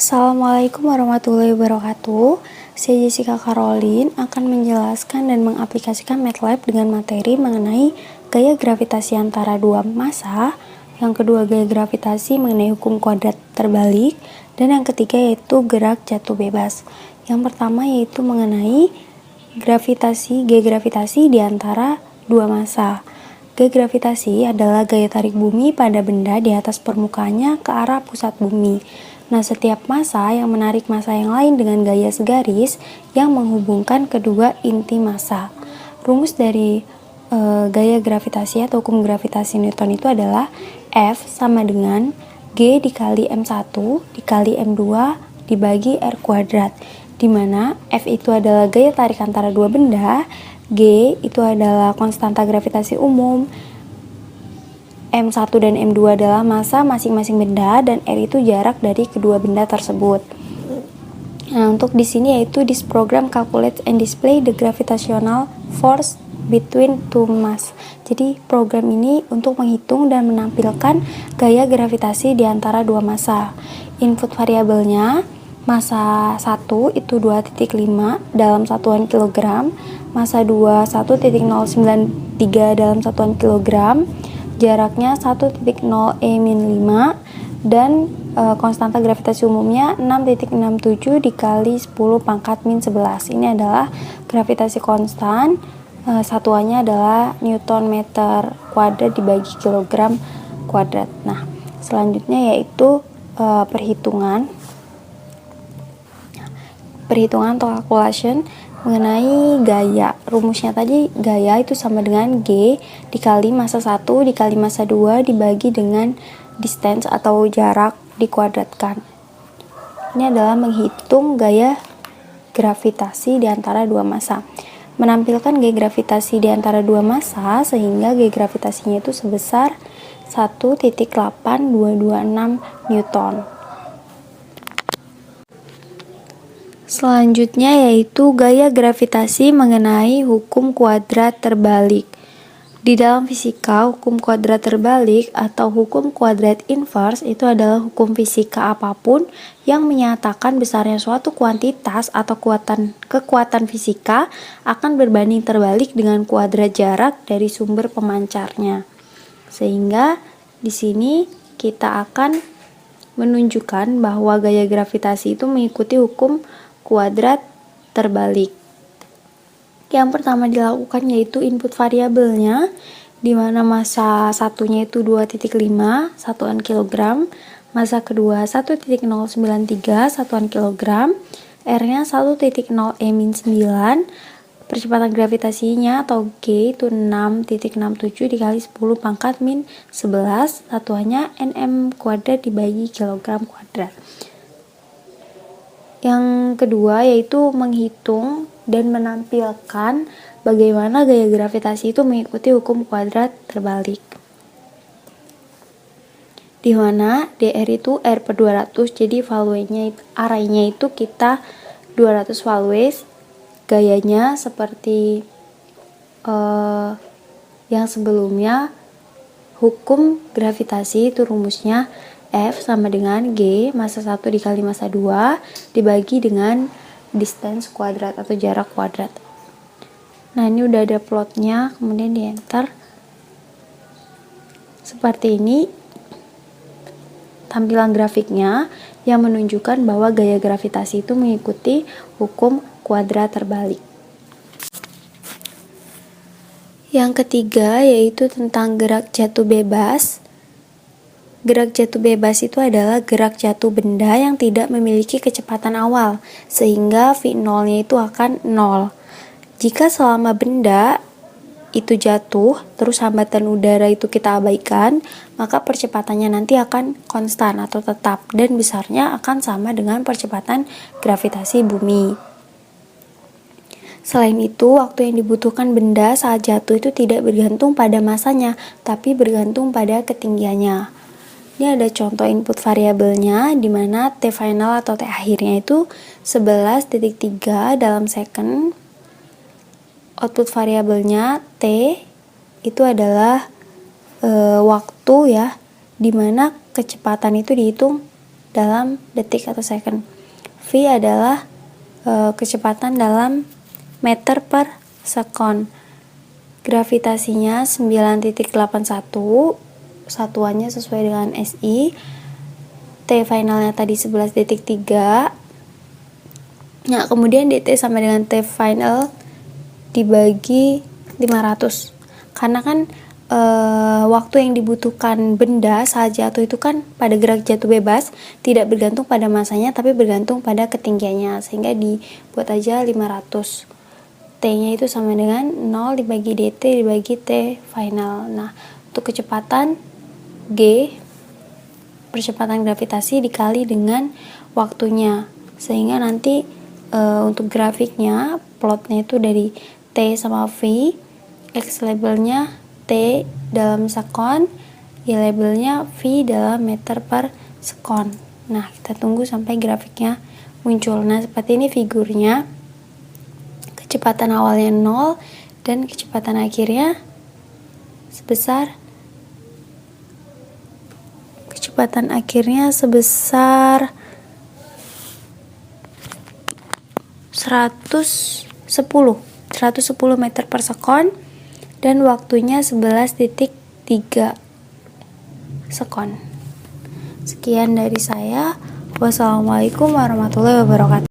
Assalamualaikum warahmatullahi wabarakatuh. Saya Jessica Caroline akan menjelaskan dan mengaplikasikan MATLAB dengan materi mengenai gaya gravitasi antara dua massa, yang kedua gaya gravitasi mengenai hukum kuadrat terbalik, dan yang ketiga yaitu gerak jatuh bebas. Yang pertama yaitu mengenai gaya gravitasi di antara dua massa. Gaya gravitasi adalah gaya tarik bumi pada benda di atas permukaannya ke arah pusat bumi. Nah, setiap massa yang menarik massa yang lain dengan gaya segaris yang menghubungkan kedua inti massa. Rumus dari gaya gravitasi atau hukum gravitasi Newton itu adalah F sama dengan G dikali M1 dikali M2 dibagi R kuadrat, di mana F itu adalah gaya tarik antara dua benda, G itu adalah konstanta gravitasi umum, M1 dan M2 adalah massa masing-masing benda, dan R itu jarak dari kedua benda tersebut. Nah, untuk di sini yaitu this program calculates and display the gravitational force between two mass. Jadi program ini untuk menghitung dan menampilkan gaya gravitasi di antara dua massa. Input variabelnya massa 1 itu 2,5 dalam satuan kilogram, massa 2 1,093 dalam satuan kilogram, jaraknya 1,0 E-5, dan konstanta gravitasi umumnya 6,67 dikali 10 pangkat min 11. Ini adalah gravitasi konstan, satuannya adalah Newton meter kuadrat dibagi kilogram kuadrat. Nah, selanjutnya yaitu perhitungan atau calculation mengenai gaya. Rumusnya tadi gaya itu sama dengan G dikali massa 1 dikali massa 2 dibagi dengan distance atau jarak dikuadratkan. Ini adalah menghitung gaya gravitasi di antara dua massa. Menampilkan gaya gravitasi di antara dua massa sehingga gaya gravitasinya itu sebesar 1,8226 Newton. Selanjutnya yaitu gaya gravitasi mengenai hukum kuadrat terbalik. Di dalam fisika, hukum kuadrat terbalik atau hukum kuadrat inverse itu adalah hukum fisika apapun yang menyatakan besarnya suatu kuantitas atau kekuatan fisika akan berbanding terbalik dengan kuadrat jarak dari sumber pemancarnya. Sehingga di sini kita akan menunjukkan bahwa gaya gravitasi itu mengikuti hukum kuadrat terbalik. Yang pertama dilakukan yaitu input variabelnya, di mana massa satunya itu 2,5 satuan kilogram, massa kedua 1,093 satuan kilogram, R-nya 1,0 E-9, percepatan gravitasinya atau G itu 6,67 dikali 10 pangkat min 11, satuannya Nm kuadrat dibagi kilogram kuadrat. Yang kedua yaitu menghitung dan menampilkan bagaimana gaya gravitasi itu mengikuti hukum kuadrat terbalik. Di mana dr itu r per 200, jadi arraynya itu kita 200 values. Gayanya seperti yang sebelumnya, hukum gravitasi itu rumusnya F sama dengan G massa 1 dikali massa 2 dibagi dengan distance kuadrat atau jarak kuadrat. Nah, ini udah ada plotnya, kemudian di enter. Seperti ini tampilan grafiknya yang menunjukkan bahwa gaya gravitasi itu mengikuti hukum kuadrat terbalik. Yang ketiga yaitu tentang gerak jatuh bebas. Gerak jatuh bebas itu adalah gerak jatuh benda yang tidak memiliki kecepatan awal, sehingga V0-nya itu akan 0. Jika selama benda itu jatuh, terus hambatan udara itu kita abaikan, maka percepatannya nanti akan konstan atau tetap, dan besarnya akan sama dengan percepatan gravitasi bumi. Selain itu, waktu yang dibutuhkan benda saat jatuh itu tidak bergantung pada massanya, tapi bergantung pada ketinggiannya. Ini ada contoh input variabelnya, di mana T final atau T akhirnya itu 11,3 dalam second. Output variabelnya T itu adalah waktu ya, di mana kecepatan itu dihitung dalam detik atau second. V adalah kecepatan dalam meter per second. Gravitasinya 9.81, satuannya sesuai dengan SI. T finalnya tadi 11.3. Nah, kemudian dt sama dengan T final dibagi 500. Karena kan waktu yang dibutuhkan benda saat jatuh itu kan pada gerak jatuh bebas, tidak bergantung pada masanya tapi bergantung pada ketinggiannya, sehingga dibuat aja 500. T-nya itu sama dengan 0 dibagi dt dibagi T final. Nah, untuk kecepatan G, percepatan gravitasi dikali dengan waktunya, sehingga nanti untuk grafiknya, plotnya itu dari T sama V, X labelnya T dalam sekon, Y labelnya V dalam meter per sekon. Nah, kita tunggu sampai grafiknya muncul. Nah, seperti ini figurnya. Kecepatan awalnya 0 dan kecepatan akhirnya sebesar 110 meter per sekon dan waktunya 11.3 sekon. Sekian dari saya. Wassalamualaikum warahmatullahi wabarakatuh.